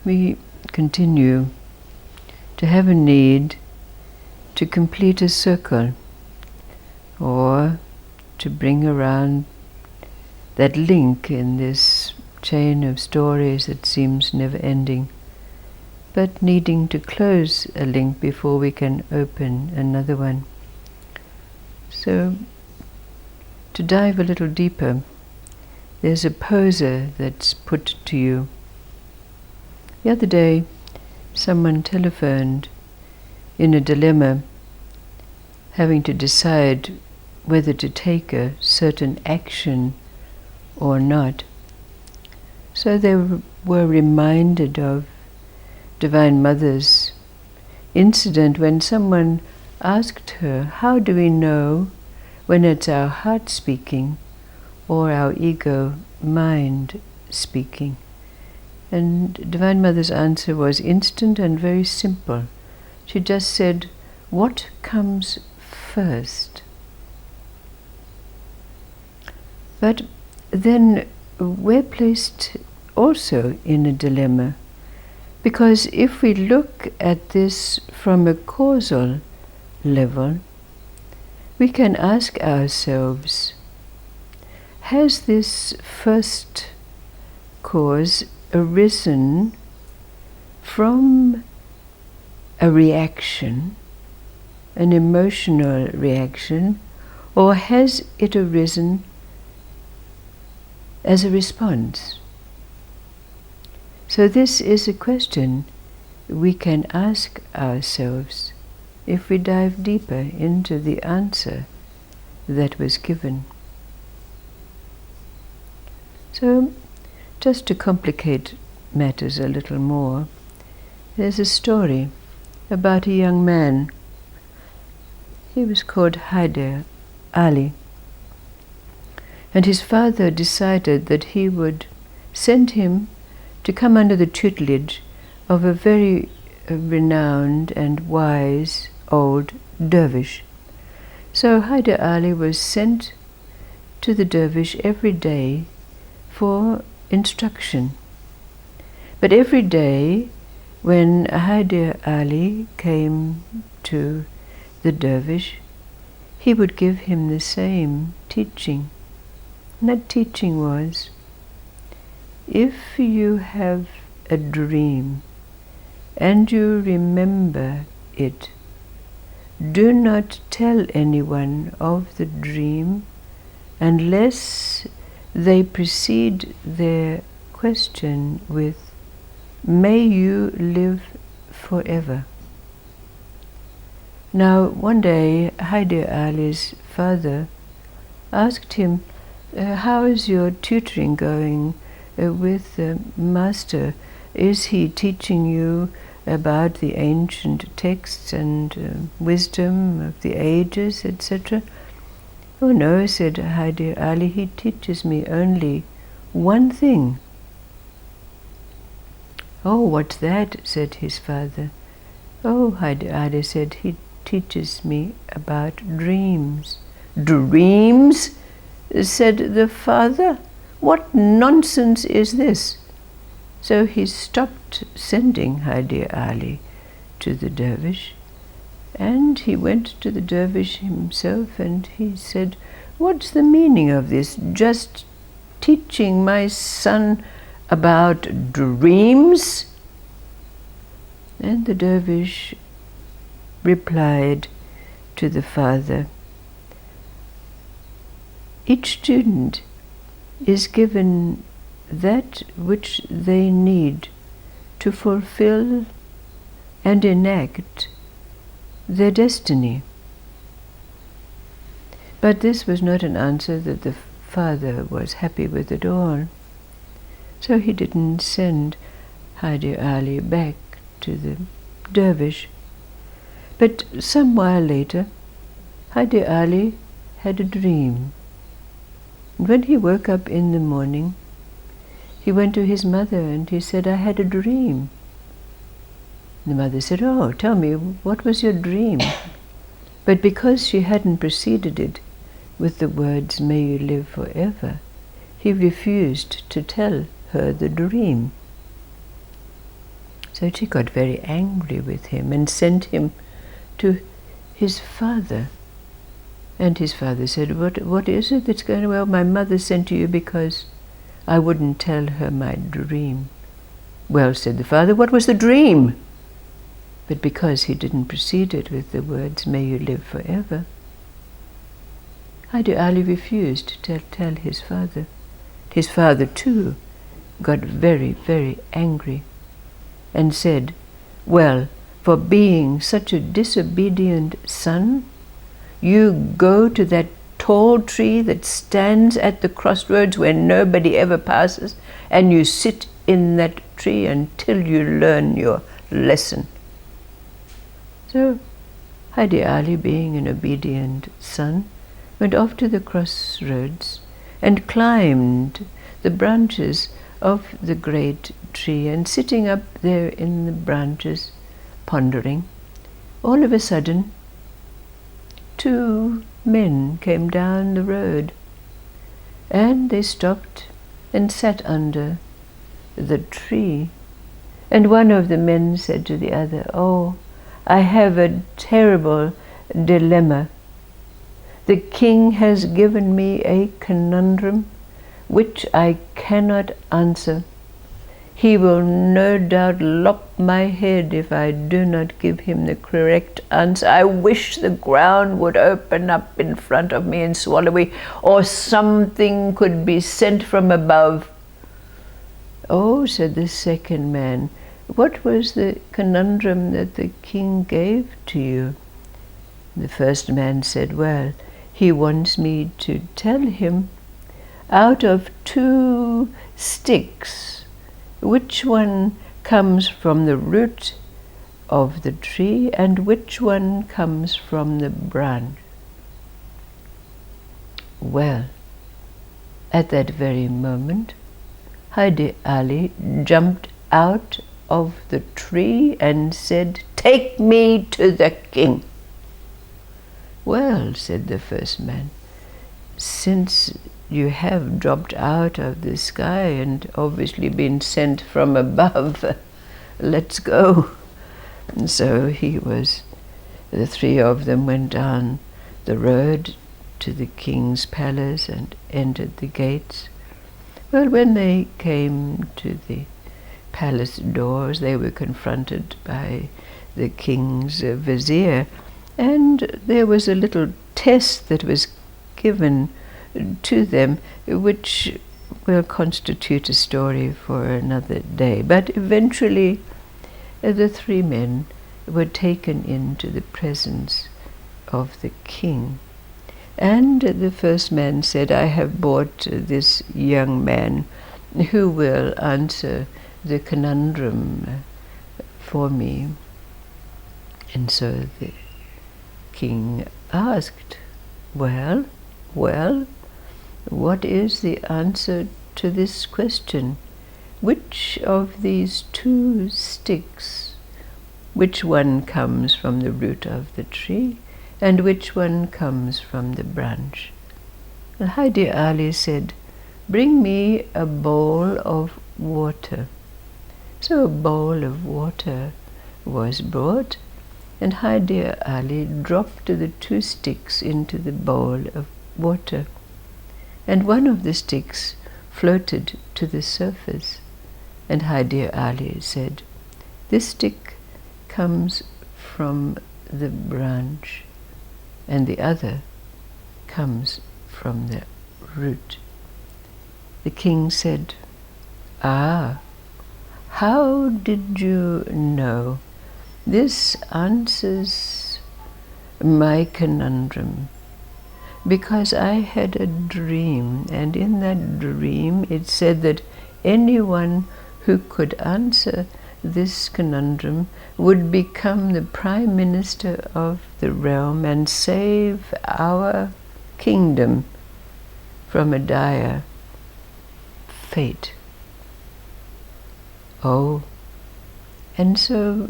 we continue to have a need to complete a circle, or to bring around that link in this chain of stories that seems never ending, but needing to close a link before we can open another one. So, to dive a little deeper, there's a poser that's put to you. The other day, someone telephoned in a dilemma, having to decide whether to take a certain action or not. So they were reminded of Divine Mother's incident when someone asked her, how do we know when it's our heart speaking or our ego mind speaking? And Divine Mother's answer was instant and very simple. She just said, what comes first? But then we're placed also in a dilemma, because if we look at this from a causal level, we can ask ourselves, has this first cause arisen from a reaction, an emotional reaction, or has it arisen as a response? So this is a question we can ask ourselves if we dive deeper into the answer that was given. So, just to complicate matters a little more, there's a story about a young man. He was called Hadar Ali. And his father decided that he would send him to come under the tutelage of a very renowned and wise old dervish. So Hadar Ali was sent to the dervish every day for instruction. But every day when Hadar Ali came to the dervish, he would give him the same teaching. And that teaching was, if you have a dream and you remember it, do not tell anyone of the dream unless they precede their question with, may you live forever. Now, one day, Hadar Ali's father asked him, how is your tutoring going with the master? Is he teaching you about the ancient texts and wisdom of the ages, etc.? Oh no, said Hadar Ali, he teaches me only one thing. Oh, what's that? Said his father. Oh, Hadar Ali said, he teaches me about dreams. Dreams? Said the father. What nonsense is this? So he stopped sending Hadar Ali to the dervish, and he went to the dervish himself and he said, what's the meaning of this? Just teaching my son about dreams? And the dervish replied to the father, each student is given that which they need to fulfill and enact their destiny. But this was not an answer that the father was happy with at all. So he didn't send Hadar Ali back to the dervish. But some while later, Hadar Ali had a dream. And when he woke up in the morning, he went to his mother and he said, I had a dream. The mother said, oh, tell me, what was your dream? But because she hadn't preceded it with the words, may you live forever, he refused to tell her the dream. So she got very angry with him and sent him to his father. And his father said, what is it that's going on? Well, my mother sent you because I wouldn't tell her my dream. Well, said the father, what was the dream? But because he didn't precede it with the words, may you live forever, Hadar Ali refused to tell his father. His father too got very, very angry and said, well, for being such a disobedient son, you go to that tall tree that stands at the crossroads where nobody ever passes, and you sit in that tree until you learn your lesson. So Hadar Ali, being an obedient son, went off to the crossroads and climbed the branches of the great tree, and sitting up there in the branches, pondering, all of a sudden 2 men came down the road, and they stopped and sat under the tree. And one of the men said to the other, oh, I have a terrible dilemma. The king has given me a conundrum which I cannot answer. He will no doubt lop my head if I do not give him the correct answer. I wish the ground would open up in front of me and swallow me, or something could be sent from above. Oh, said the second man, what was the conundrum that the king gave to you? The first man said, well, he wants me to tell him, out of 2 sticks, which one comes from the root of the tree and which one comes from the branch. Well, at that very moment, Hadar Ali jumped out of the tree and said, take me to the king. Well, said the first man, since you have dropped out of the sky and obviously been sent from above, let's go. And so the 3 of them went down the road to the king's palace and entered the gates. Well, when they came to the palace doors, they were confronted by the king's vizier, and there was a little test that was given to them, which will constitute a story for another day. But eventually the 3 men were taken into the presence of the king. And the first man said, I have brought this young man who will answer the conundrum for me. And so the king asked, well, what is the answer to this question? Which of these 2 sticks, which one comes from the root of the tree and which one comes from the branch? And Hadar Ali said, bring me a bowl of water. So a bowl of water was brought, and Hadar Ali dropped the 2 sticks into the bowl of water, and one of the sticks floated to the surface. And Hadar Ali said, this stick comes from the branch, and the other comes from the root. The king said, ah, how did you know? This answers my conundrum, because I had a dream, and in that dream it said that anyone who could answer this conundrum would become the prime minister of the realm and save our kingdom from a dire fate. Oh, and so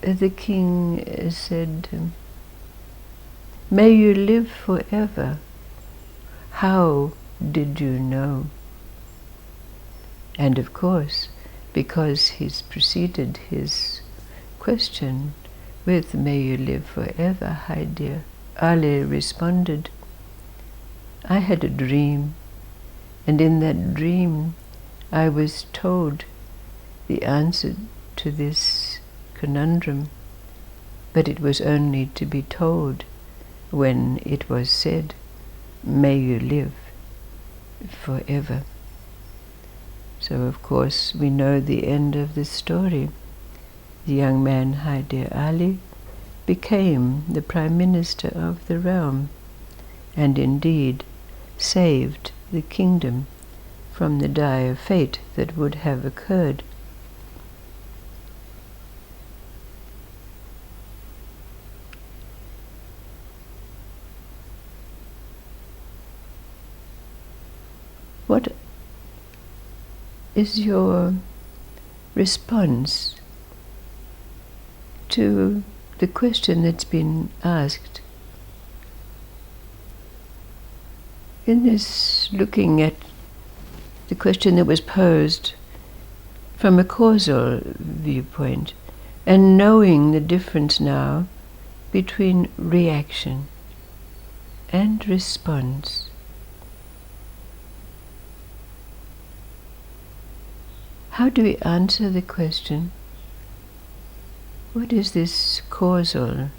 the king said, may you live forever. How did you know? And of course, because he's preceded his question with, "May you live forever, Hadar Ali responded, "I had a dream, and in that dream I was told the answer to this conundrum, but it was only to be told when it was said, 'May you live forever.'" So of course we know the end of this story. The young man Hadar Ali became the Prime Minister of the realm, and indeed saved the kingdom from the dire fate that would have occurred. What is your response to the question that's been asked? In this, looking at the question that was posed from a causal viewpoint, and knowing the difference now between reaction and response, how do we answer the question, what is this causal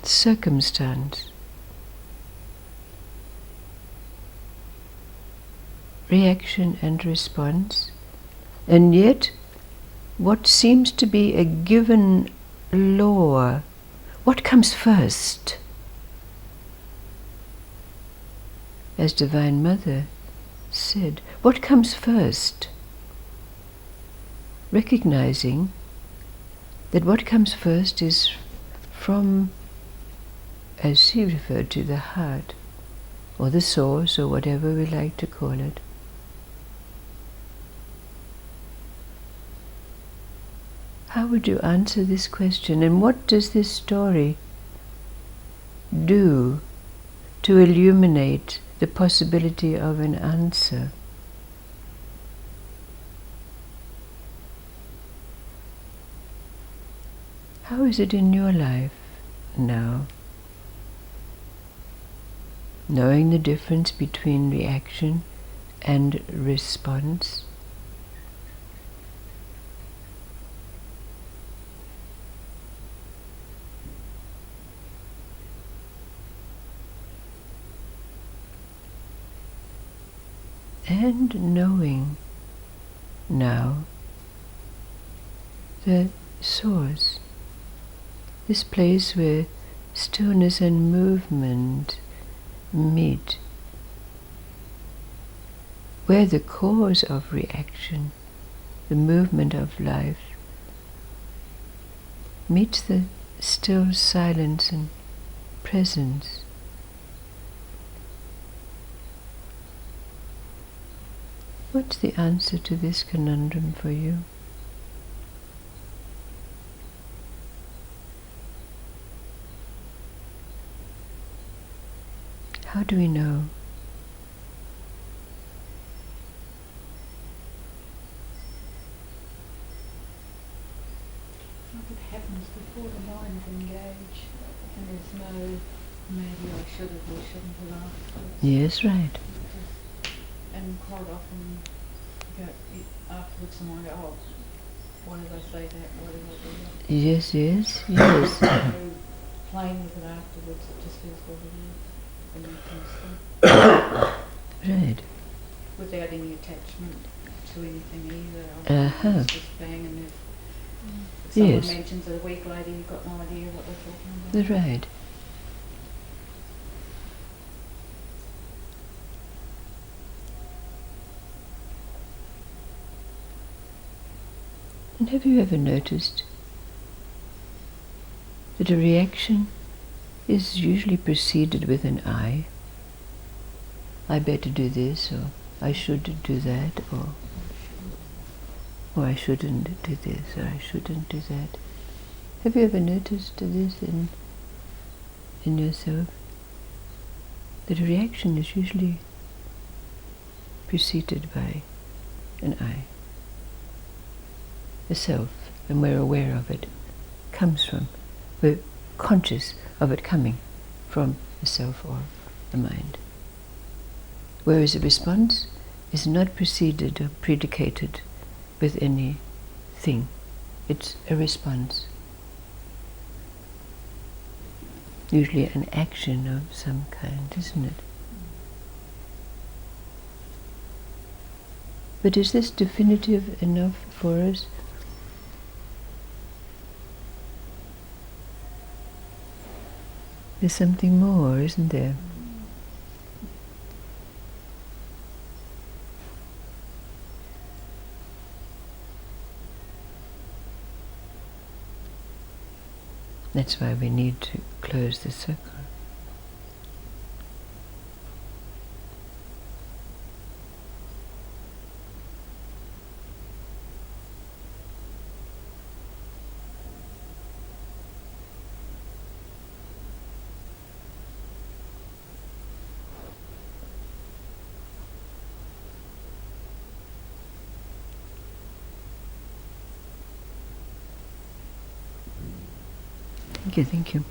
circumstance? Reaction and response, and yet what seems to be a given law. What comes first? As Divine Mother said, what comes first? Recognizing that what comes first is from, as she referred to, the heart, or the source, or whatever we like to call it. How would you answer this question, and what does this story do to illuminate the possibility of an answer? How is it in your life now? Knowing the difference between reaction and response, and knowing now the source, this place where stillness and movement meet, where the cause of reaction, the movement of life, meets the still silence and presence. What's the answer to this conundrum for you? How do we know? It happens before the mind engage, and there's no maybe I should have or shouldn't have asked. Yes, right. And quite often, afterwards someone go, "Oh, why did I say that? Why did I do that?" Yes, yes, yes. Playing with it afterwards, it just feels what it is. And you can see. Right. Without any attachment to anything either. It's just bang, and if someone mentions it a week later, you've got no idea what they're talking about. Right. And have you ever noticed that a reaction is usually preceded with an I? I better do this, or I should do that, or I shouldn't do this, or I shouldn't do that. Have you ever noticed this in yourself? That a reaction is usually preceded by an I. The self, and we're aware of it, comes from, we're conscious of it coming from the self or the mind. Whereas a response is not preceded or predicated with any thing. It's a response. Usually an action of some kind, isn't it? But is this definitive enough for us? There's something more, isn't there? That's why we need to close the circle. Thank you, thank you.